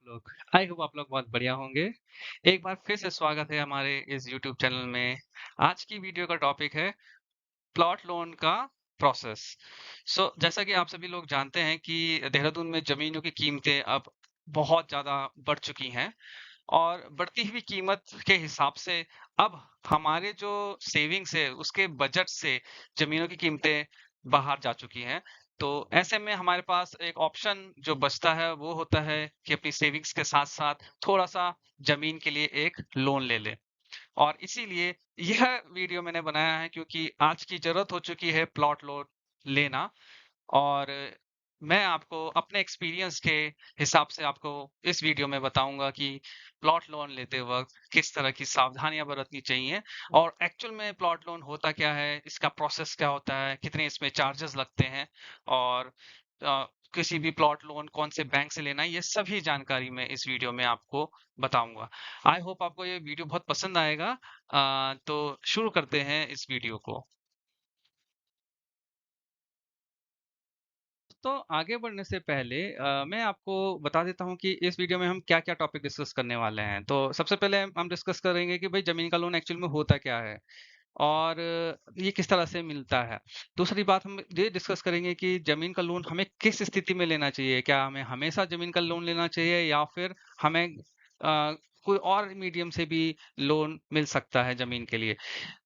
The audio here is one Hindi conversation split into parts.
लोग। आई होप आप लोग बहुत बढ़िया होंगे। एक बार फिर से स्वागत है हमारे इस यूट्यूब चैनल में। आज की वीडियो का टॉपिक है प्लॉट लोन का प्रोसेस। जैसा कि आप सभी लोग जानते हैं कि देहरादून में ज़मीनों की कीमतें अब बहुत ज़्यादा बढ़ चुकी हैं और बढ़ती हुई कीमत के हिसाब से अब हमारे जो सेविंग्स है उसके बजट से ज़मीनों की कीमतें बाहर जा चुकी हैं। तो ऐसे में हमारे पास एक ऑप्शन जो बचता है वो होता है कि अपनी सेविंग्स के साथ-साथ थोड़ा-सा ज़मीन के लिए एक लोन ले लें। और इसीलिए यह वीडियो मैंने बनाया है क्योंकि आज की ज़रूरत हो चुकी है प्लॉट लोन लेना। और मैं आपको अपने एक्सपीरियंस के हिसाब से आपको इस वीडियो में बताऊंगा कि प्लॉट लोन लेते वक्त किस तरह की सावधानियां बरतनी चाहिए और एक्चुअल में प्लॉट लोन होता क्या है, इसका प्रोसेस क्या होता है, कितने इसमें चार्जेस लगते हैं और अ, किसी भी प्लॉट लोन कौन से बैंक से लेना है, ये सभी जानकारी मैं इस वीडियो में आपको बताऊंगा। आई होप आपको ये वीडियो बहुत पसंद आएगा। तो शुरू करते हैं इस वीडियो को। तो आगे बढ़ने से पहले मैं आपको बता देता हूँ कि इस वीडियो में हम क्या-क्या टॉपिक डिस्कस करने वाले हैं। तो सबसे पहले हम डिस्कस करेंगे कि भाई ज़मीन का लोन एक्चुअल में होता क्या है और ये किस तरह से मिलता है। दूसरी बात हम ये डिस्कस करेंगे कि ज़मीन का लोन हमें किस स्थिति में लेना चाहिए? क्या हमें हमेशा ज़मीन का लोन लेना चाहिए या फिर हमें कोई और मीडियम से भी लोन मिल सकता है ज़मीन के लिए?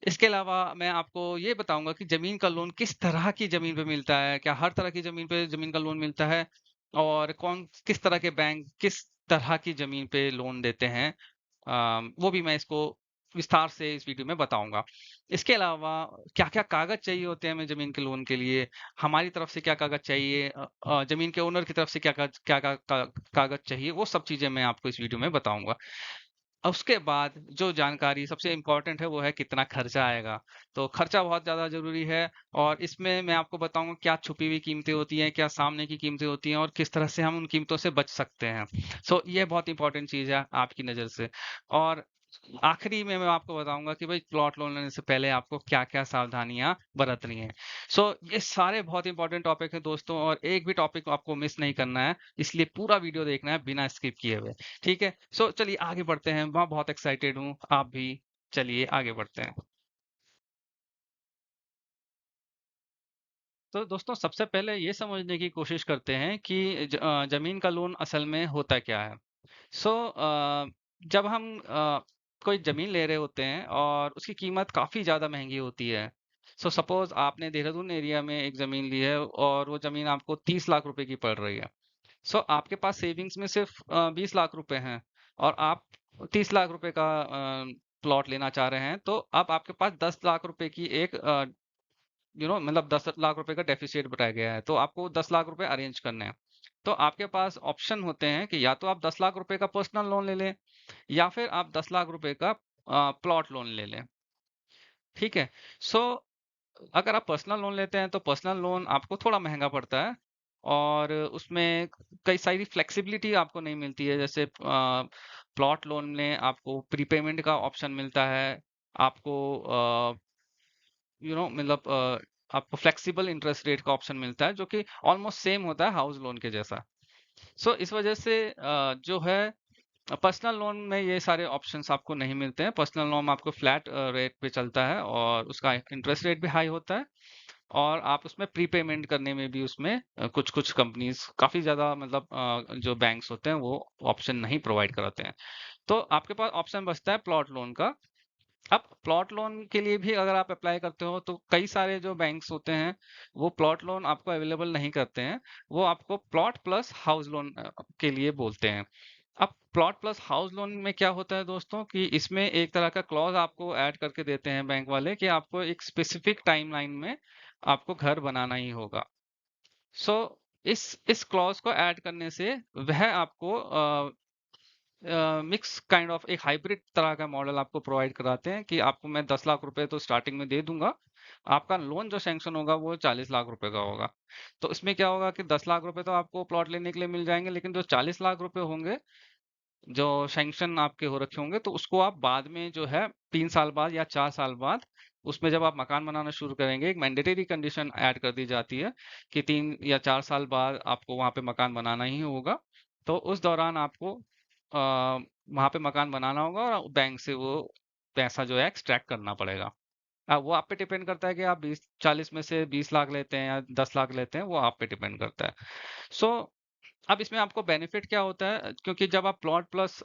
इसके अलावा मैं आपको ये बताऊँगा कि ज़मीन का लोन किस तरह की ज़मीन पे मिलता है? क्या हर तरह की ज़मीन पे ज़मीन का लोन मिलता है? और कौन किस तरह के बैंक किस तरह की ज़मीन पे लोन देते हैं? वो भी मैं इसको विस्तार से इस वीडियो में बताऊँगा। इसके अलावा क्या-क्या कागज़ चाहिए होते हैं हमें ज़मीन के लोन के लिए? हमारी तरफ से क्या कागज़ चाहिए? ज़मीन के ओनर की तरफ से क्या कागज़ चाहिए? वो सब चीज़ें मैं आपको इस वीडियो में बताऊँगा। उसके बाद जो जानकारी सबसे इम्पोर्टेंट है वो है कितना खर्चा आएगा। तो खर्चा बहुत ज़्यादा ज़रूरी है और इसमें मैं आपको बताऊँगा क्या छुपी हुई कीमतें होती हैं, क्या सामने की कीमतें होती हैं और किस तरह से हम उन कीमतों से बच सकते हैं। ये बहुत इम्पोर्टेंट चीज़ है आपकी नज़र से। और आखिरी में मैं आपको बताऊँगा कि भाई प्लॉट लोन लेने से पहले आपको क्या-क्या सावधानियाँ बरतनी है। ये सारे बहुत इम्पोर्टेंट टॉपिक हैं दोस्तों और एक भी टॉपिक आपको मिस नहीं करना है, इसलिए पूरा वीडियो देखना है बिना स्किप किए हुए। ठीक है? चलिए आगे बढ़ते हैं। मैं बहुत एक्साइटेड हूँ, आप भी। चलिए आगे बढ़ते हैं। तो दोस्तों सबसे पहले ये समझने की कोशिश करते हैं कि ज़मीन का लोन असल में होता क्या है? जब हम कोई ज़मीन ले रहे होते हैं और उसकी कीमत काफ़ी ज़्यादा महँगी होती है। सपोज़ आपने देहरादून एरिया में एक ज़मीन ली है और वो ज़मीन आपको 30 लाख रुपए की पड़ रही है। आपके पास सेविंग्स में सिर्फ 20 लाख रुपए हैं और आप 30 लाख रुपए का प्लॉट लेना चाह रहे हैं, तो अब आपके पास 10 लाख रुपए की एक मतलब 10 लाख रुपए का डेफिसिट बताया गया है, तो आपको 10 लाख रुपए अरेंज करने हैं। तो आपके पास ऑप्शन होते हैं कि या तो आप 10 लाख रुपए का पर्सनल लोन ले लें या फिर आप 10 लाख रुपए का प्लॉट लोन ले लें। ठीक है? सो अगर आप पर्सनल लोन लेते हैं तो पर्सनल लोन आपको थोड़ा महँगा पड़ता है और उसमें कई सारी फ्लेक्सिबिलिटी आपको नहीं मिलती है। जैसे प्लॉट लोन में आपको प्रीपेमेंट का ऑप्शन मिलता है। आपको आपको फ्लेक्सिबल इंटरेस्ट रेट का ऑप्शन मिलता है जो कि ऑलमोस्ट सेम होता है हाउस लोन के जैसा। इस वजह से जो है पर्सनल लोन में ये सारे ऑप्शंस आपको नहीं मिलते हैं। पर्सनल लोन आपको फ्लैट रेट पे चलता है और उसका इंटरेस्ट रेट भी हाई होता है और आप उसमें प्रीपेमेंट करने में भी उसमें कुछ-कुछ कंपनीज़ काफ़ी ज़्यादा जो बैंक्स होते हैं वो ऑप्शन नहीं प्रोवाइड कराते हैं। तो आपके पास ऑप्शन बचता है प्लॉट लोन का। अब प्लॉट लोन के लिए भी अगर आप अप्लाई करते हो तो कई सारे जो बैंक्स होते हैं वो प्लॉट लोन आपको अवेलेबल नहीं करते हैं। वो आपको प्लॉट प्लस हाउस लोन के लिए बोलते हैं। अब प्लॉट प्लस हाउस लोन में क्या होता है दोस्तों कि इसमें एक तरह का क्लॉज आपको ऐड करके देते हैं बैंक वाले कि आपको एक स्पेसिफिक टाइमलाइन में आपको घर बनाना ही होगा। सो इस क्लॉज को ऐड करने से वह आपको मिक्स काइंड ऑफ एक हाइब्रिड तरह का मॉडल आपको प्रोवाइड कराते हैं कि आपको मैं 10 लाख रुपए तो स्टार्टिंग में दे दूंगा। आपका लोन जो सैंक्शन होगा वो 40 लाख रुपए का होगा। तो इसमें क्या होगा कि 10 लाख रुपए तो आपको प्लॉट लेने के लिए मिल जाएंगे, लेकिन जो 40 लाख रुपए होंगे जो सैंक्शन आपके हो रखे होंगे, तो उसको आप बाद में जो है 3 साल बाद या 4 साल बाद उसमें जब आप मकान बनाना शुरू करेंगे, एक मैंडेटरी कंडीशन ऐड कर दी जाती है कि 3 या 4 साल बाद आपको वहाँ पे मकान बनाना ही होगा। तो उस दौरान आपको वहाँ पे मकान बनाना होगा और बैंक से वो पैसा जो है एक्सट्रैक्ट करना पड़ेगा। वो आप पे डिपेंड करता है कि आप 20-40 में से 20 लाख लेते हैं या 10 लाख लेते हैं, वो आप पे डिपेंड करता है। सो अब इसमें आपको बेनिफिट क्या होता है, क्योंकि जब आप प्लॉट प्लस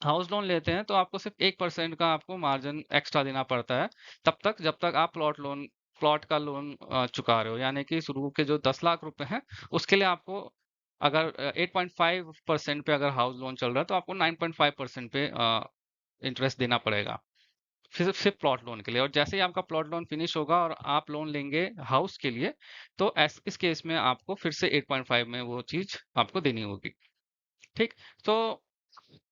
हाउस लोन लेते हैं तो आपको सिर्फ 1% का आपको मार्जिन एक्स्ट्रा देना पड़ता है, तब तक जब तक आप प्लॉट का लोन चुका रहे हो। यानी कि शुरू के जो 10 लाख रुपए हैं, उसके लिए आपको अगर 8.5% पे अगर हाउस लोन चल रहा है, तो आपको 9.5% पे इंटरेस्ट देना पड़ेगा। सिर्फ प्लॉट लोन के लिए। और जैसे ही आपका प्लॉट लोन फिनिश होगा और आप लोन लेंगे हाउस के लिए, तो इस केस में आपको फिर से 8.5 में वो चीज़ आपको देनी होगी। ठीक? तो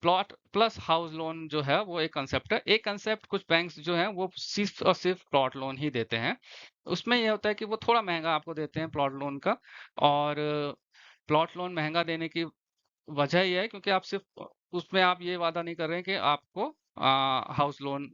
प्लॉट प्लस हाउस लोन जो है वो एक कंसेप्ट है। एक कंसेप्ट कुछ बैंक्स जो हैं वो सिर्फ और सिर्फ प्लॉट लोन ही देते हैं। उसमें ये होता है कि वो थोड़ा महँगा आपको देते हैं प्लॉट लोन का। और प्लॉट लोन महँगा देने की वजह ये है क्योंकि आप सिर्फ उसमें आप ये वादा नहीं कर रहे हैं कि आपको हाउस लोन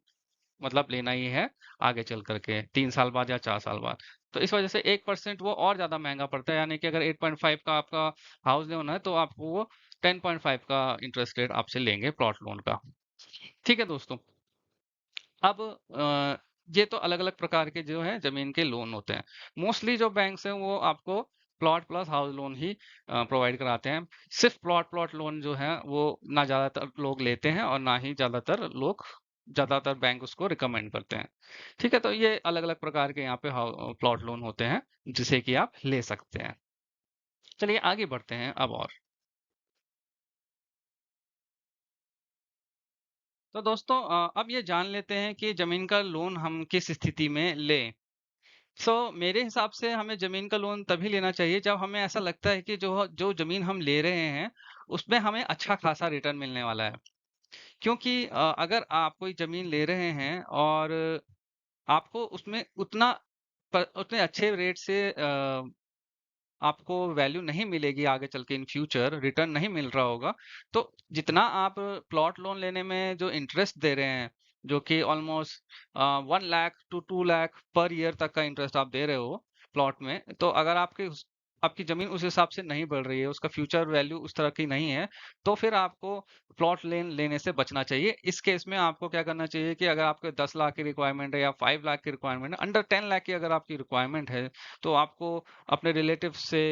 मतलब लेना ही है आगे चल कर के 3 साल बाद या 4 साल बाद। तो इस वजह से 1% वो और ज़्यादा महँगा पड़ता है, यानी कि अगर 8.5 का आपका हाउस लोन है, तो आपको वो 10.5 का इंटरेस्ट रेट आपसे लेंगे प्लॉट लोन का। ठीक है दोस्तों। अब ये तो अलग-अलग प्रकार के जो हैं ज़मीन के लोन होते हैं। मोस्टली जो बैंक्स हैं वो आपको प्लॉट प्लस हाउस लोन ही प्रोवाइड कराते हैं। सिर्फ़ प्लॉट लोन जो है वो ना ज़्यादातर लोग लेते हैं और ना ही ज़्यादातर बैंक उसको रिकमेंड करते हैं। ठीक है? तो ये अलग-अलग प्रकार के यहाँ पे प्लॉट लोन होते हैं जिसे कि आप ले सकते हैं। चलिए आगे बढ़ते हैं अब और। तो दोस्तों अब ये जान लेते हैं कि ज़मीन का लोन हम किस स्थिति में लें। मेरे हिसाब से हमें ज़मीन का लोन तभी लेना चाहिए जब हमें ऐसा लगता है कि जो जो ज़मीन हम ले रहे हैं, उसमें हमें अच्छा खासा रिटर्न मिलने वाला है। क्योंकि अगर आप कोई ज़मीन ले रहे हैं और आपको उसमें उतने अच्छे रेट से आपको वैल्यू नहीं मिलेगी आगे चल के इन फ्यूचर, रिटर्न नहीं मिल रहा होगा, तो जितना आप प्लॉट लोन लेने में जो इंटरेस्ट दे रहे हैं, जो कि almost 1 lakh to 2 lakh per year तक का इंटरेस्ट आप दे रहे हो प्लॉट में, तो अगर आपकी ज़मीन उस हिसाब से नहीं बढ़ रही है, उसका फ्यूचर वैल्यू उस तरह की नहीं है, तो फिर आपको प्लॉट लेने से बचना चाहिए। इस केस में आपको क्या करना चाहिए कि अगर आपके 10 लाख की रिक्वायरमेंट है या 5 लाख की रिक्वायरमेंट है, अंडर 10 लाख की अगर आपकी रिक्वायरमेंट है, तो आपको अपने रिलेटिव से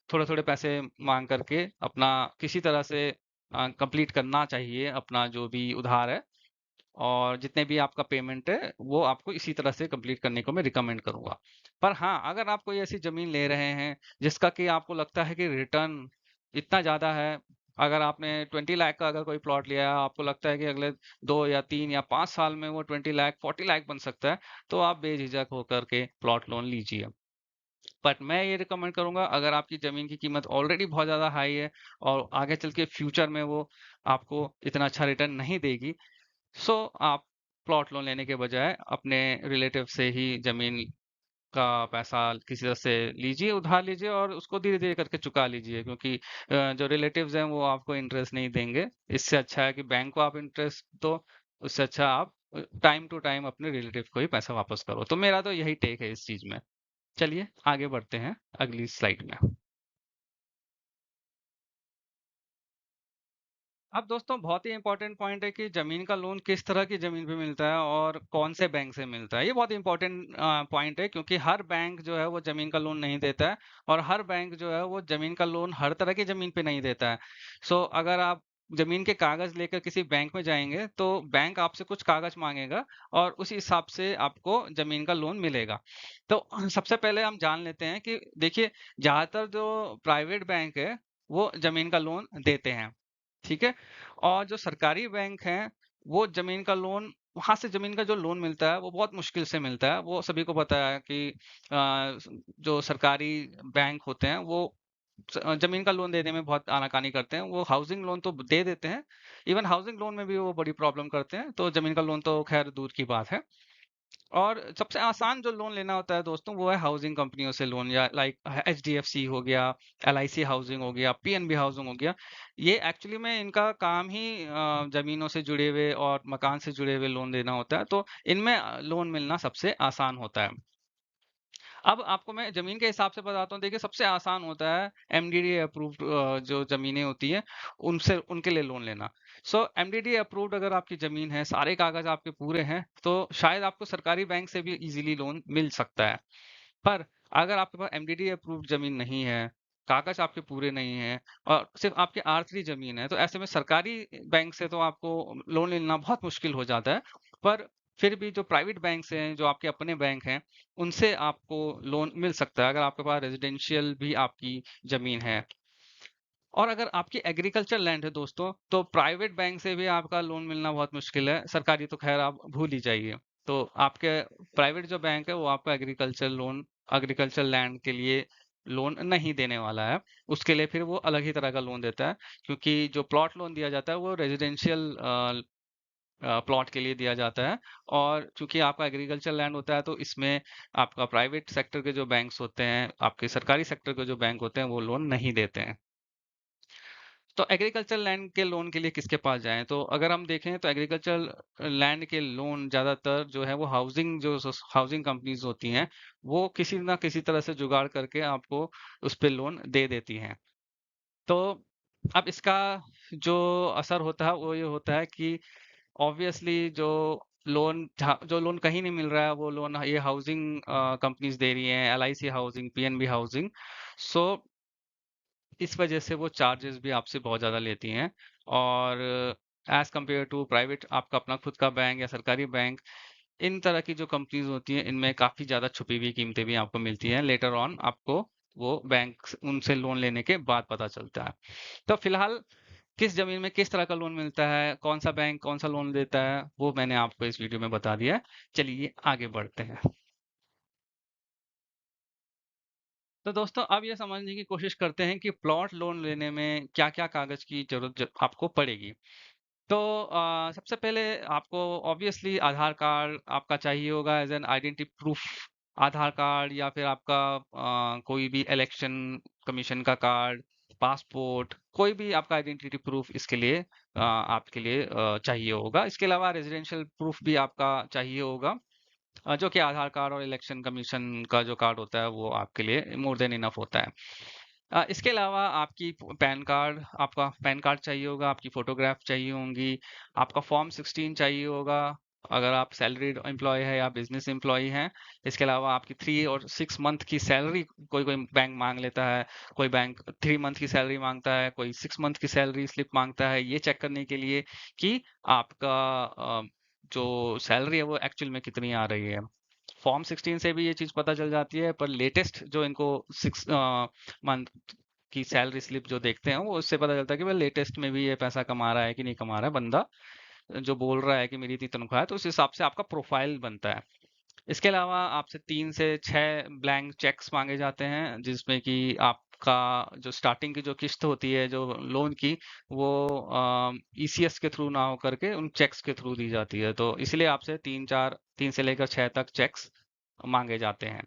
थोड़े-थोड़े पैसे माँग करके अपना किसी तरह से कंप्लीट करना चाहिए अपना जो भी उधार है, और जितने भी आपका पेमेंट है, वो आपको इसी तरह से कंप्लीट करने को मैं रिकमेंड करूँगा। पर हाँ, अगर आप कोई ऐसी ज़मीन ले रहे हैं, जिसका कि आपको लगता है कि रिटर्न इतना ज़्यादा है, अगर आपने 20 लाख का अगर कोई प्लॉट लिया है, आपको लगता है कि अगले 2 या 3 या 5 साल में वो 20 लाख, 40 लाख बन सकता है, तो आप बेझिझक होकर के प्लॉट लोन लीजिए। बट मैं ये रिकमेंड करूँगा, अगर आपकी ज़मीन की कीमत ऑलरेडी बहुत ज़्यादा हाई है और आगे चल के फ्यूचर में वो आपको इतना अच्छा रिटर्न नहीं देगी, सो आप प्लॉट लोन लेने के बजाय अपने रिलेटिव से ही ज़मीन का पैसा किसी तरह से लीजिए, उधार लीजिए और उसको धीरे-धीरे करके चुका लीजिए, क्योंकि जो रिलेटिव्स हैं वो आपको इंटरेस्ट नहीं देंगे। इससे अच्छा है कि बैंक को आप इंटरेस्ट दो, उससे अच्छा आप टाइम टू टाइम अपने रिलेटिव को ही पैसा वापस करो। तो मेरा तो यही टेक है इस चीज़ में। चलिए आगे बढ़ते हैं अगली स्लाइड में। अब दोस्तों बहुत ही इम्पोर्टेंट पॉइंट है कि ज़मीन का लोन किस तरह की ज़मीन पे मिलता है और कौन से बैंक से मिलता है। ये बहुत इम्पोर्टेंट पॉइंट है, क्योंकि हर बैंक जो है वो ज़मीन का लोन नहीं देता है और हर बैंक जो है वो ज़मीन का लोन हर तरह की ज़मीन पे नहीं देता है। अगर आप ज़मीन के कागज़ लेकर किसी बैंक में जाएँगे, तो बैंक आपसे कुछ कागज़ माँगेगा और उसी हिसाब से आपको ज़मीन का लोन मिलेगा। तो सबसे पहले हम जान लेते हैं कि देखिए, ज़्यादातर जो प्राइवेट बैंक है, वो ज़मीन का लोन देते हैं। ठीक है? और जो सरकारी बैंक हैं, वो ज़मीन का लोन वहाँ से ज़मीन का जो लोन मिलता है, वो बहुत मुश्किल से मिलता है। वो सभी को पता है कि जो सरकारी बैंक होते हैं, वो ज़मीन का लोन देने में बहुत आनाकानी करते हैं। वो हाउसिंग लोन तो दे देते हैं, इवन हाउसिंग लोन में भी वो बड़ी प्रॉब्लम करते हैं, तो ज़मीन का लोन तो ख़ैर दूर की बात है। और सबसे आसान जो लोन लेना होता है दोस्तों, वो है हाउसिंग कंपनियों से लोन, या लाइक एचडीएफसी हो गया, एलआईसी हाउसिंग हो गया, पीएनबी हाउसिंग हो गया। ये एक्चुअली में इनका काम ही जमीनों से जुड़े हुए और मकान से जुड़े हुए लोन देना होता है, तो इनमें लोन मिलना सबसे आसान होता है। अब आपको मैं ज़मीन के हिसाब से बताता हूँ। देखिए, सबसे आसान होता है एमडीडी अप्रूव्ड जो ज़मीनें होती हैं, उनसे उनके लिए लोन लेना। एमडीडी अप्रूव्ड अगर आपकी ज़मीन है, सारे कागज़ आपके पूरे हैं, तो शायद आपको सरकारी बैंक से भी ईज़िली लोन मिल सकता है। पर अगर आपके पास एमडीडी अप्रूव्ड ज़मीन नहीं है, कागज़ आपके पूरे नहीं हैं और सिर्फ़ आपकी आर3 ज़मीन है, तो ऐसे में सरकारी बैंक से तो आपको लोन लेना बहुत मुश्किल हो जाता है। पर फिर भी जो प्राइवेट बैंक्स हैं, जो आपके अपने बैंक हैं, उनसे आपको लोन मिल सकता है, अगर आपके पास रेज़िडेंशियल भी आपकी ज़मीन है। और अगर आपकी एग्रीकल्चर लैंड है दोस्तों, तो प्राइवेट बैंक से भी आपका लोन मिलना बहुत मुश्किल है, सरकारी तो ख़ैर आप भूल ही जाइए। तो आपके प्राइवेट जो बैंक है, वो आपको एग्रीकल्चर लैंड के लिए लोन नहीं देने वाला है। उसके लिए फिर वो अलग ही तरह का लोन देता है, क्योंकि जो प्लॉट लोन दिया जाता है, वो रेज़िडेंशियल प्लॉट के लिए दिया जाता है। और चूँकि आपका एग्रीकल्चर लैंड होता है, तो इसमें आपका प्राइवेट सेक्टर के जो बैंक्स होते हैं, आपके सरकारी सेक्टर के जो बैंक होते हैं, वो लोन नहीं देते हैं। तो एग्रीकल्चर लैंड के लोन के लिए किसके पास जाएँ? तो अगर हम देखें तो एग्रीकल्चर लैंड के लोन ज़्यादातर जो है वो हाउसिंग कंपनीज़ होती हैं, वो किसी न किसी तरह से जुगाड़ करके आपको उस पे लोन दे देती हैं। तो अब इसका जो असर होता है वो ये होता है कि ऑब्वियसली जो लोन कहीं नहीं मिल रहा है, वो लोन ये हाउसिंग कंपनीज़ दे रही हैं, एलआईसी हाउसिंग, पीएनबी हाउसिंग। सो इस वजह से वो चार्जेस भी आपसे बहुत ज़्यादा लेती हैं। और एज़ कम्पेयर टू प्राइवेट आपका अपना खुद का बैंक या सरकारी बैंक, इन तरह की जो कंपनीज़ होती हैं, इनमें काफ़ी ज़्यादा छुपी हुई कीमतें भी आपको मिलती हैं। लेटर ऑन आपको वो बैंक उनसे लोन लेने के बाद पता चलता है। तो फिलहाल किस ज़मीन में किस तरह का लोन मिलता है, कौन-सा बैंक कौन-सा लोन देता है, वो मैंने आपको इस वीडियो में बता दिया है। चलिए आगे बढ़ते हैं। तो दोस्तों अब ये समझने की कोशिश करते हैं कि प्लॉट लोन लेने में क्या-क्या कागज़ की ज़रूरत ज आपको पड़ेगी। तो सबसे पहले आपको ऑब्वियसली आधार कार्ड आपका चाहिए होगा as an identity proof. Aadhaar card या फिर आपका कोई भी इलेक्शन कमीशन का कार्ड, पासपोर्ट, कोई भी आपका आइडेंटिटी प्रूफ इसके लिए आपके लिए चाहिए होगा। इसके अलावा रेज़िडेंशियल प्रूफ भी आपका चाहिए होगा। जो कि आधार कार्ड और इलेक्शन कमीशन का जो कार्ड होता है वो आपके लिए मोर देन इनफ होता है। इसके अलावा आपका पैन कार्ड चाहिए होगा, आपकी फ़ोटोग्राफ चाहिए होंगी, आपका फ़ॉर्म 16 चाहिए होगा, अगर आप सैलरीड एम्प्लॉयी हैं या बिज़नेस एम्प्लॉयी हैं। इसके अलावा आपकी 3 और 6 मंथ की सैलरी कोई-कोई बैंक माँग लेता है, कोई बैंक 3 मंथ की सैलरी माँगता है, कोई 6 मंथ की सैलरी स्लिप माँगता है, ये चेक करने के लिए कि आपका जो सैलरी है वो एक्चुअल में कितनी आ रही है। फॉर्म 16 से भी ये चीज़ पता चल जाती है, पर लेटेस्ट जो इनको 6 मंथ की सैलरी स्लिप जो देखते हैं, वो उससे पता चलता है कि भाई लेटेस्ट में भी ये पैसा कमा रहा है कि नहीं कमा रहा है बंदा, जो बोल रहा है कि मेरी इतनी तनख्वाह है, तो उस हिसाब से आपका प्रोफाइल बनता है। इसके अलावा आपसे 3 से 6 ब्लैंक चेक्स माँगे जाते हैं, जिसमें कि आपका जो स्टार्टिंग की जो किश्त होती है, जो लोन की, वो ईसीएस के थ्रू ना हो करके उन चेक्स के थ्रू दी जाती है। तो इसलिए आपसे 3 से लेकर 6 तक चेक्स माँगे जाते हैं।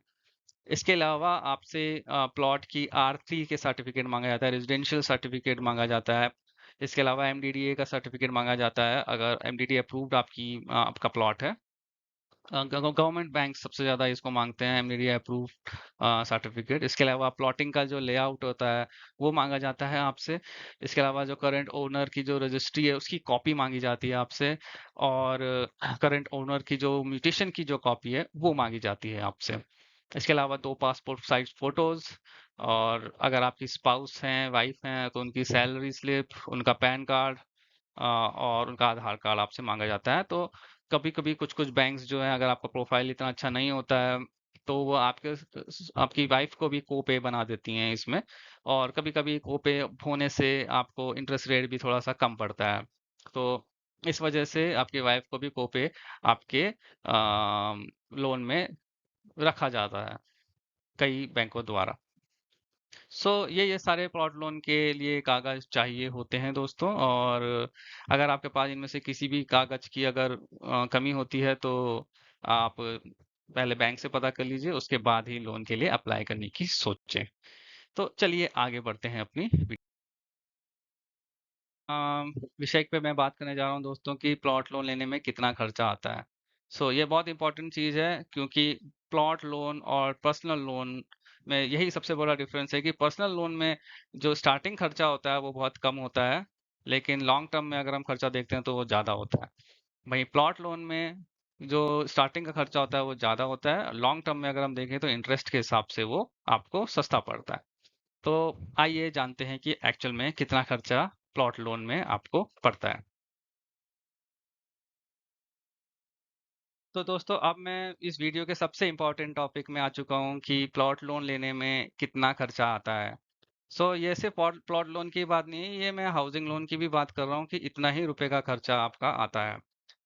इसके अलावा आपसे प्लॉट की आर3 के सर्टिफिकेट माँगा जाता है, रेज़िडेंशियल सर्टिफिकेट माँगा जाता है। इसके अलावा एमडीडीए का सर्टिफिकेट माँगा जाता है, अगर एमडीडीए अप्रूव्ड आपका प्लॉट है। गवर्नमेंट बैंक सबसे ज़्यादा इसको माँगते हैं, एमडीडीए अप्रूव्ड सर्टिफिकेट। इसके अलावा प्लॉटिंग का जो लेआउट होता है, वो माँगा जाता है आपसे। इसके अलावा जो करंट ओनर की जो रजिस्ट्री है, उसकी कॉपी माँगी जाती है आपसे। और करंट ओनर की जो म्यूटेशन की जो कॉपी है, वो माँगी जाती है आपसे। इसके अलावा 2 पासपोर्ट साइज़ फ़ोटोज़। और अगर आपकी स्पाउस हैं, वाइफ़ हैं, तो उनकी सैलरी स्लिप, उनका पैन कार्ड और उनका आधार कार्ड आपसे माँगा जाता है। तो कभी-कभी कुछ-कुछ बैंक्स जो हैं, अगर आपका प्रोफ़ाइल इतना अच्छा नहीं होता है, तो वो आपकी वाइफ़ को भी को-पे बना देती हैं इसमें। और कभी-कभी को-पे होने से आपको इंटरेस्ट रेट भी थोड़ा-सा कम पड़ता है। तो इस वजह से आपकी वाइफ़ को भी को-पे आपके लोन में रखा जाता है, कई बैंकों द्वारा। ये सारे प्लॉट लोन के लिए कागज़ चाहिए होते हैं दोस्तों। और अगर आपके पास इनमें से किसी भी कागज़ की अगर कमी होती है, तो आप पहले बैंक से पता कर लीजिए, उसके बाद ही लोन के लिए अप्लाई करने की सोचें। तो चलिए आगे बढ़ते हैं अपनी विषय पे मैं बात करने जा रहा हूँ दोस्तों कि प्लॉट लोन लेने में कितना खर्चा आता है। ये बहुत इंपॉर्टेंट चीज़ है, क्योंकि प्लॉट लोन और पर्सनल लोन में यही सबसे बड़ा डिफरेंस है कि पर्सनल लोन में जो स्टार्टिंग खर्चा होता है वो बहुत कम होता है, लेकिन लॉन्ग टर्म में अगर हम खर्चा देखते हैं तो वो ज़्यादा होता है। वहीं प्लॉट लोन में जो स्टार्टिंग का खर्चा होता है वो ज़्यादा होता है, लॉन्ग टर्म में अगर हम देखें तो इंटरेस्ट के हिसाब से वो आपको सस्ता पड़ता है। तो आइए जानते हैं कि एक्चुअल में कितना खर्चा प्लॉट लोन में आपको पड़ता है। तो दोस्तों, अब मैं इस वीडियो के सबसे इम्पोर्टेंट टॉपिक में आ चुका हूँ कि प्लॉट लोन लेने में कितना खर्चा आता है। ये सिर्फ प्लॉट प्लॉट लोन की बात नहीं है, ये मैं हाउसिंग लोन की भी बात कर रहा हूँ कि इतना ही रुपए का खर्चा आपका आता है।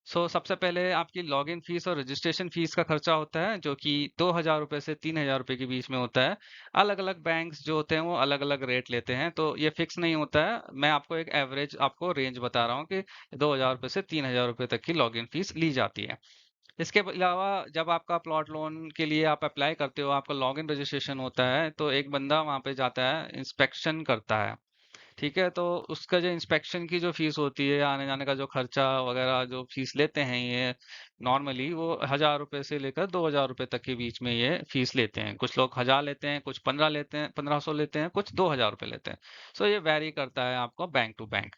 सबसे पहले आपकी लॉगिन फीस और रजिस्ट्रेशन फीस का खर्चा होता है, जो कि 2,000 रुपये से 3,000 रुपये के बीच में होता है। अलग अलग बैंक्स जो होते हैं वो अलग अलग रेट लेते हैं, तो ये फिक्स नहीं होता है। मैं आपको एक एवरेज आपको रेंज बता रहा हूँ कि 2,000 रुपये से 3,000 रुपये तक की लॉगिन फीस ली जाती है। इसके अलावा जब आपका प्लॉट लोन के लिए आप अप्लाई करते हो, आपका लॉगिन रजिस्ट्रेशन होता है, तो एक बंदा वहाँ पे जाता है, इंस्पेक्शन करता है। ठीक है, तो उसका जो इंस्पेक्शन की जो फीस होती है, आने जाने का जो खर्चा वगैरह जो फीस लेते हैं ये नॉर्मली वो 1,000 रुपए से लेकर 2,000 रुपए तक के बीच में ये फीस लेते हैं। कुछ लोग 1,000 लेते हैं, कुछ 15 लेते हैं, 1,500 लेते हैं, कुछ 2,000 रुपए लेते हैं। ये वेरी करता है आपको बैंक टू बैंक।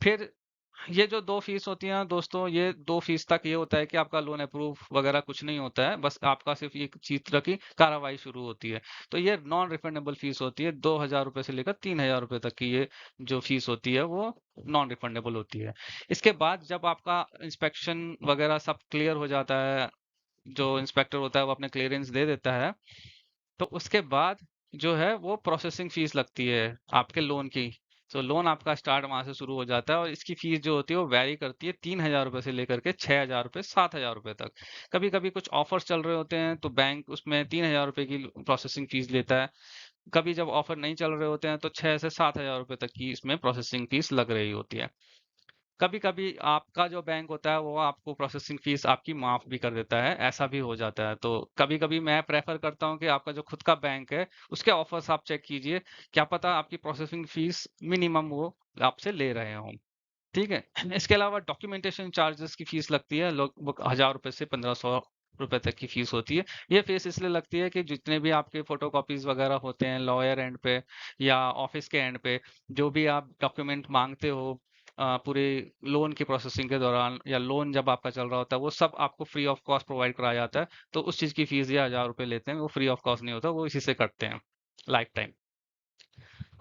फिर ये जो 2 फीस होती हैं दोस्तों, ये 2 फीस तक ये होता है कि आपका लोन अप्रूव वगैरह कुछ नहीं होता है, बस आपका सिर्फ एक चीज तरह की कार्रवाई शुरू होती है। तो ये नॉन रिफंडेबल फीस होती है, 2,000 रुपये से लेकर 3,000 रुपये तक की ये जो फीस होती है वो नॉन रिफंडेबल होती है। इसके बाद जब आपका इंस्पेक्शन वगैरह सब क्लियर हो जाता है, जो इंस्पेक्टर होता है वो अपने क्लियरेंस दे देता है, तो उसके बाद जो है वो प्रोसेसिंग फीस लगती है आपके लोन की। लोन आपका स्टार्ट वहां से शुरू हो जाता है, और इसकी फीस जो होती है वो वैरी करती है 3,000 रुपये से लेकर के 6,000 रुपये 7,000 रुपये तक। कभी कभी कुछ ऑफर्स चल रहे होते हैं तो बैंक उसमें 3,000 रुपये की प्रोसेसिंग फीस लेता है। कभी जब ऑफर नहीं चल रहे होते हैं तो 6 से 7,000 रुपये तक की इसमें प्रोसेसिंग फीस लग रही होती है। कभी-कभी आपका जो बैंक होता है वो आपको प्रोसेसिंग फीस आपकी माफ भी कर देता है, ऐसा भी हो जाता है। तो कभी-कभी मैं प्रेफर करता हूँ कि आपका जो खुद का बैंक है, उसके ऑफर्स आप चेक कीजिए। क्या पता आपकी प्रोसेसिंग फीस मिनिमम वो आपसे ले रहे हों। ठीक है? इसके अलावा डॉक्यूमेंटेशन चार्जेस की फीस लगती है, लगभग 1,000 रुपए से 1,500 रुपए तक की फीस होती है। ये फीस इसलिए लगती है कि जितने भी आपके फोटोकॉपीज वगैरह होते हैं लॉयर एंड पे या ऑफिस के एंड पे, जो भी आप डॉक्यूमेंट मांगते हो पूरे लोन की प्रोसेसिंग के दौरान या लोन जब आपका चल रहा होता है, वो सब आपको फ्री ऑफ कॉस्ट प्रोवाइड कराया जाता है। तो उस चीज़ की फीस ये 1,000 रुपए लेते हैं, वो फ्री ऑफ कॉस्ट नहीं होता, वो इसी से कटते हैं लाइफ टाइम।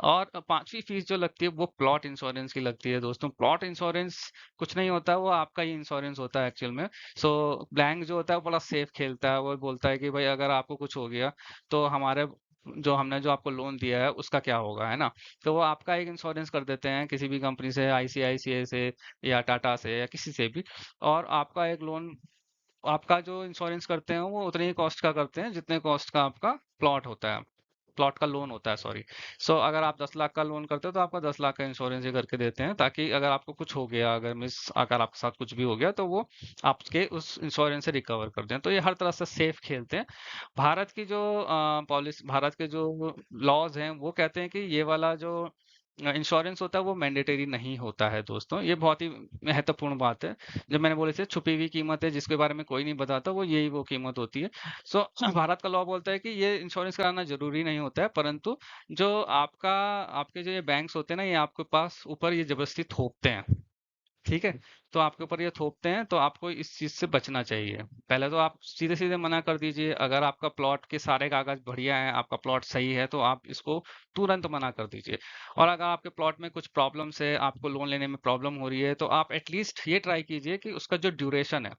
और पांचवी फीस जो लगती है वो प्लॉट इंश्योरेंस की लगती है दोस्तों। प्लॉट इंश्योरेंस कुछ नहीं होता, वो आपका ही इंश्योरेंस होता है एक्चुअल में। बैंक जो होता है वो बड़ा सेफ खेलता है, वो बोलता है कि भाई अगर आपको कुछ हो गया तो हमारे जो हमने जो आपको लोन दिया है उसका क्या होगा, है ना। तो वो आपका एक इंश्योरेंस कर देते हैं किसी भी कंपनी से, आईसीआईसीआई से या टाटा से या किसी से भी। और आपका एक लोन, आपका जो इंश्योरेंस करते हैं वो उतने ही कॉस्ट का करते हैं जितने कॉस्ट का आपका प्लॉट होता है, प्लॉट का लोन होता है, सॉरी। अगर आप 10 लाख का लोन करते हो तो आपका 10 लाख का इंश्योरेंस ये करके देते हैं, ताकि अगर आपको कुछ हो गया, अगर आपके साथ कुछ भी हो गया तो वो आपके उस इंश्योरेंस से रिकवर कर दें। तो ये हर तरह से सेफ खेलते हैं। भारत की जो पॉलिसी, भारत के जो लॉज हैं वो कहते हैं कि ये वाला जो इंश्योरेंस होता है वो मैंडेटरी नहीं होता है दोस्तों। ये बहुत ही महत्वपूर्ण बात है। जब मैंने बोले थे छुपी हुई कीमत है जिसके बारे में कोई नहीं बताता, वो यही वो कीमत होती है। भारत का लॉ बोलता है कि ये इंश्योरेंस कराना जरूरी नहीं होता है, परंतु जो आपका आपके जो ये बैंक्स होते हैं ना, ये आपके पास ऊपर ये जबरदस्ती थोपते हैं। ठीक है, तो आपके ऊपर ये थोपते हैं, तो आपको इस चीज से बचना चाहिए। पहले तो आप सीधे सीधे मना कर दीजिए। अगर आपका प्लॉट के सारे कागज बढ़िया हैं, आपका प्लॉट सही है, तो आप इसको तुरंत मना कर दीजिए। और अगर आपके प्लॉट में कुछ प्रॉब्लम्स है, आपको लोन लेने में प्रॉब्लम हो रही है, तो आप एटलीस्ट ये ट्राई कीजिए कि उसका जो ड्यूरेशन है,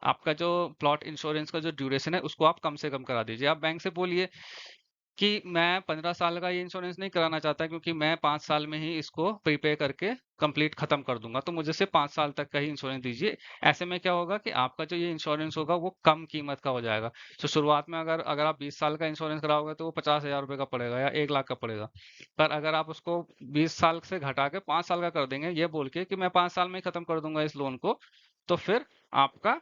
आपका जो प्लॉट इंश्योरेंस का जो ड्यूरेशन है उसको आप कम से कम करा दीजिए। आप बैंक से बोलिए कि मैं 15 साल का ये इंश्योरेंस नहीं कराना चाहता, क्योंकि मैं 5 साल में ही इसको प्रीपे करके कंप्लीट खत्म कर दूंगा, तो मुझे सिर्फ 5 साल तक का ही इंश्योरेंस दीजिए। ऐसे में क्या होगा कि आपका जो ये इंश्योरेंस होगा वो कम कीमत का हो जाएगा। शुरुआत में अगर अगर आप 20 साल का इंश्योरेंस कराओगे तो वो 50,000 रुपये का पड़ेगा या 1 लाख का पड़ेगा। पर अगर आप उसको 20 साल से घटा के 5 साल का कर देंगे, ये बोल के कि मैं 5 साल में ही खत्म कर दूंगा इस लोन को, तो फिर आपका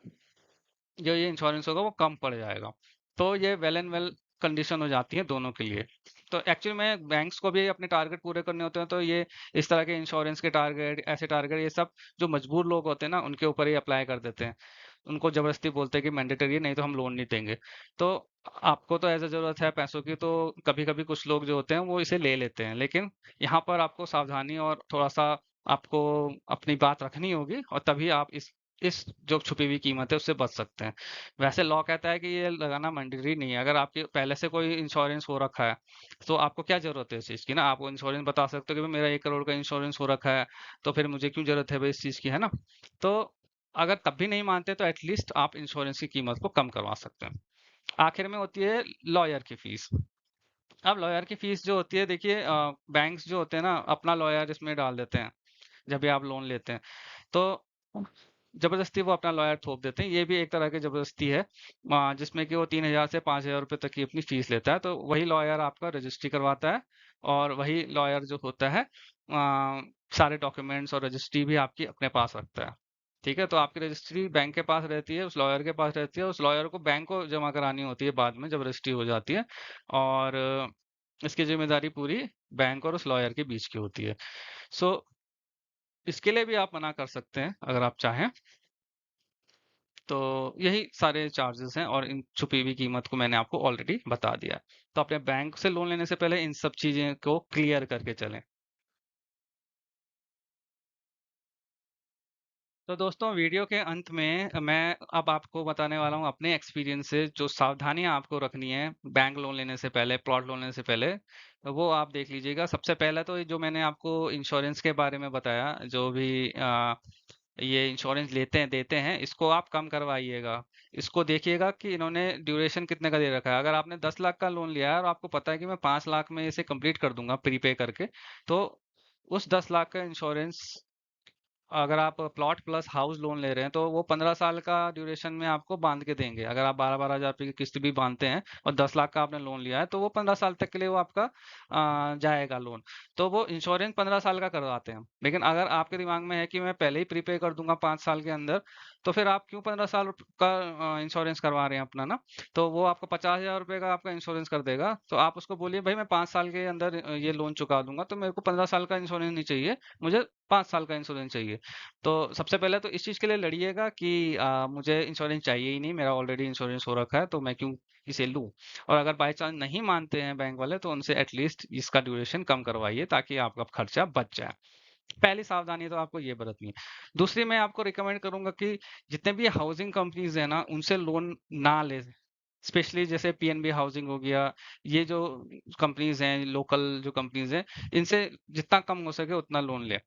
जो ये इंश्योरेंस होगा वो कम पड़ जाएगा। तो ये वेल एंड वेल कंडीशन हो जाती है दोनों के लिए। तो एक्चुअली में बैंक्स को भी अपने टारगेट पूरे करने होते हैं, तो ये इस तरह के इंश्योरेंस के टारगेट, ऐसे टारगेट, ये सब जो मजबूर लोग होते हैं ना उनके ऊपर ही अप्लाई कर देते हैं। उनको ज़बरदस्ती बोलते हैं कि मैंडेटरी है, नहीं तो हम लोन नहीं देंगे। तो आपको तो ऐसा ज़रूरत है पैसों की, तो कभी-कभी कुछ लोग जो होते हैं वो इसे ले लेते हैं। लेकिन यहाँ पर आपको सावधानी और थोड़ा-सा आपको अपनी बात रखनी होगी, और तभी आप इस जो छुपी हुई कीमत है उससे बच सकते हैं। वैसे लॉ कहता है कि ये लगाना मैंडेटरी नहीं है। अगर आपके पहले से कोई इंश्योरेंस हो रखा है, तो आपको क्या ज़रूरत है इस चीज़ की ना? आप वो इंश्योरेंस बता सकते हो कि भाई मेरा 1 करोड़ का इंश्योरेंस हो रखा है, तो फिर मुझे क्यों ज़रूरत है भाई इस चीज़ की, है ना? तो अगर तब भी नहीं मानते तो एटलीस्ट आप इंश्योरेंस की कीमत को कम करवा सकते हैं। आखिर में होती है लॉयर की फीस। अब लॉयर की फीस जो होती है, देखिए बैंक्स जो होते हैं ना अपना लॉयर इसमें डाल देते हैं जब भी आप लोन लेते हैं, तो जबरदस्ती वो अपना लॉयर थोप देते हैं। ये भी एक तरह की जबरदस्ती है, जिसमें कि वो 3,000 से 5,000 रुपए तक की अपनी फीस लेता है। तो वही लॉयर आपका रजिस्ट्री करवाता है, और वही लॉयर जो होता है सारे डॉक्यूमेंट्स और रजिस्ट्री भी आपकी अपने पास रखता है। ठीक है, तो आपकी रजिस्ट्री बैंक के पास रहती है, उस लॉयर के पास रहती है, उस लॉयर को बैंक को जमा करानी होती है बाद में जब रजिस्ट्री हो जाती है, और इसकी जिम्मेदारी पूरी बैंक और उस लॉयर के बीच की होती है। सो इसके लिए भी आप मना कर सकते हैं अगर आप चाहें। तो यही सारे चार्जेस हैं, और इन छुपी हुई कीमत को मैंने आपको ऑलरेडी बता दिया। तो अपने बैंक से लोन लेने से पहले इन सब चीजें को क्लियर करके चलें। तो दोस्तों, वीडियो के अंत में मैं अब आपको बताने वाला हूँ अपने एक्सपीरियंस से जो सावधानियां आपको रखनी है बैंक लोन लेने से पहले, प्लॉट लोन लेने से पहले, वो आप देख लीजिएगा। सबसे पहला तो ये जो मैंने आपको इंश्योरेंस के बारे में बताया, जो भी ये इंश्योरेंस लेते हैं देते हैं, इसको आप कम करवाइएगा। इसको देखिएगा कि इन्होंने ड्यूरेशन कितने का दे रखा है। अगर आपने 10 लाख का लोन लिया है और आपको पता है कि मैं 5 लाख में इसे कंप्लीट कर दूंगा प्रीपे करके, तो उस 10 लाख का इंश्योरेंस, अगर आप प्लॉट प्लस हाउस लोन ले रहे हैं, तो वो 15 साल का ड्यूरेशन में आपको बांध के देंगे। अगर आप 12-12 हजार रुपये की किस्त भी बांधते हैं और 10 लाख का आपने लोन लिया है, तो वो 15 साल तक के लिए वो आपका जाएगा लोन। तो वो इंश्योरेंस 15 साल का करवाते हैं। लेकिन अगर आपके दिमाग में है कि मैं पहले ही प्रीपे कर दूंगा 5 साल के अंदर, तो फिर आप क्यों 15 साल का इंश्योरेंस करवा रहे हैं अपना ना? तो वो आपको 50,000 रुपये का आपका इंश्योरेंस कर देगा। तो आप उसको बोलिए भाई मैं 5 साल के अंदर ये लोन चुका दूंगा, तो मेरे को 15 साल का इंश्योरेंस नहीं चाहिए, मुझे 5 साल का इंश्योरेंस चाहिए। तो सबसे पहले तो इस चीज़ के लिए लड़िएगा कि मुझे इंश्योरेंस चाहिए ही नहीं, मेरा ऑलरेडी इंश्योरेंस हो रखा है, तो मैं क्यों इसे लूँ? और अगर बाय चांस नहीं मानते हैं बैंक वाले, तो उनसे एटलीस्ट इसका ड्यूरेशन कम करवाइए, ताकि आपका खर्चा बच जाए। पहली सावधानी तो आपको ये बरतनी है। दूसरी, मैं आपको रिकमेंड करूंगा कि जितने भी हाउसिंग कंपनीज है ना, उनसे लोन ना ले। स्पेशली जैसे पीएनबी हाउसिंग हो गया, ये जो कंपनीज हैं, लोकल जो कंपनीज हैं, इनसे जितना कम हो सके उतना लोन ले।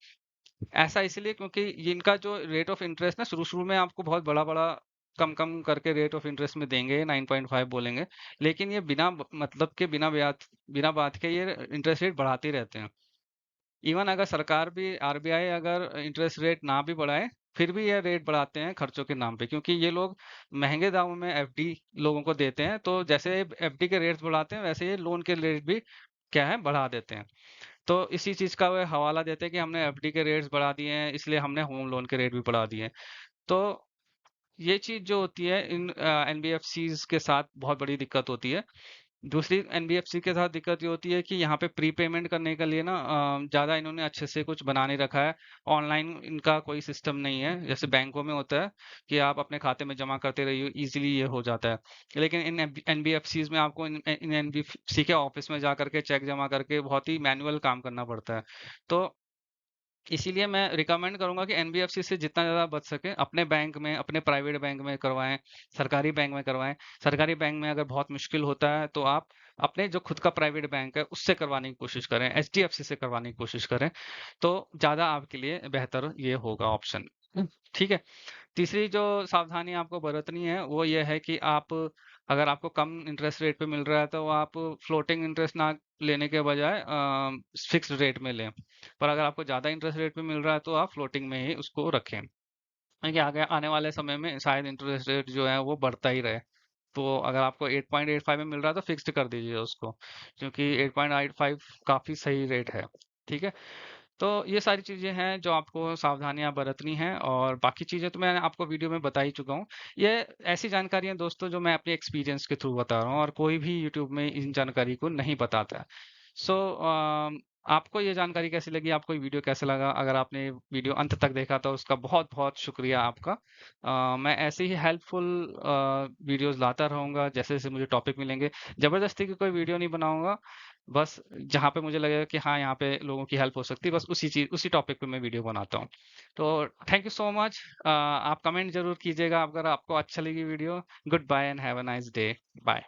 ऐसा इसलिए क्योंकि ये इनका जो रेट ऑफ इंटरेस्ट ना, शुरू-शुरू में आपको बहुत बड़ा-बड़ा कम-कम करके रेट ऑफ इंटरेस्ट में देंगे, 9.5 बोलेंगे। लेकिन ये बिना मतलब के, बिना बात के ये इंटरेस्ट रेट बढ़ाते रहते हैं। इवन अगर सरकार भी, आरबीआई अगर इंटरेस्ट रेट ना भी बढ़ाए, फिर भी ये रेट बढ़ाते हैं खर्चों के नाम पे, क्योंकि ये लोग महंगे दामों में एफडी लोगों को देते हैं। तो जैसे एफडी के रेट्स बढ़ाते हैं, वैसे ये लोन के रेट भी क्या है, बढ़ा देते हैं। तो इसी चीज़ का वो हवाला देते हैं कि हमने एफडी के रेट्स बढ़ा दिए हैं, इसलिए हमने होम लोन के रेट भी बढ़ा दिए हैं। तो ये चीज़ जो होती है, इन एनबीएफसीज के साथ बहुत बड़ी दिक्कत होती है। दूसरी एनबीएफसी के साथ दिक्कत ये होती है कि यहाँ पे प्री पेमेंट करने के लिए ना ज़्यादा इन्होंने अच्छे से कुछ बना नहीं रखा है। ऑनलाइन इनका कोई सिस्टम नहीं है, जैसे बैंकों में होता है कि आप अपने खाते में जमा करते रहिए, इजीली ये हो जाता है। लेकिन इन एनबीएफसीज में आपको इन एनबीएफसी के ऑफिस में जा करके चेक जमा करके बहुत ही मैनुअल काम करना पड़ता है। तो इसीलिए मैं रिकमेंड करूंगा कि एनबीएफसी से जितना ज़्यादा बच सके अपने बैंक में, अपने प्राइवेट बैंक में करवाएं, सरकारी बैंक में करवाएं। सरकारी बैंक में अगर बहुत मुश्किल होता है, तो आप अपने जो खुद का प्राइवेट बैंक है उससे करवाने की कोशिश करें, एचडीएफसी से करवाने की कोशिश करें। तो ज़्यादा आपके लिए बेहतर ये होगा ऑप्शन। ठीक है। तीसरी जो सावधानी आपको बरतनी है, वो ये है कि आप, अगर आपको कम इंटरेस्ट रेट पे मिल रहा है, तो आप फ्लोटिंग इंटरेस्ट ना लेने के बजाय फिक्स्ड रेट में लें। पर अगर आपको ज़्यादा इंटरेस्ट रेट पे मिल रहा है, तो आप फ्लोटिंग में ही उसको रखें, क्योंकि आगे आने वाले समय में शायद इंटरेस्ट रेट जो है वो बढ़ता ही रहे। तो अगर आपको 8.85 में मिल रहा है, तो फिक्स्ड कर दीजिए उसको, क्योंकि 8.85 काफ़ी सही रेट है। ठीक है। तो ये सारी चीज़ें हैं जो आपको सावधानियां बरतनी हैं, और बाकी चीज़ें तो मैंने आपको वीडियो में बता ही चुका हूँ। ये ऐसी जानकारी है दोस्तों, जो मैं अपने एक्सपीरियंस के थ्रू बता रहा हूँ, और कोई भी यूट्यूब में इन जानकारी को नहीं बताता है। सो आपको ये जानकारी कैसी लगी? आपको ये वीडियो कैसा लगा? अगर आपने वीडियो अंत तक देखा तो उसका बहुत-बहुत शुक्रिया आपका। मैं ऐसे ही हेल्पफुल वीडियोज़ लाता रहूँगा जैसे-जैसे मुझे टॉपिक मिलेंगे। ज़बरदस्ती की कोई वीडियो नहीं बनाऊँगा, बस जहाँ पे मुझे लगेगा कि हाँ, यहाँ पे लोगों की हेल्प हो सकती है, बस उसी टॉपिक पे मैं वीडियो बनाता हूँ। तो थैंक यू सो मच। आप कमेंट ज़रूर कीजिएगा अगर आपको अच्छा लगी video. Good bye and have a nice day. Bye.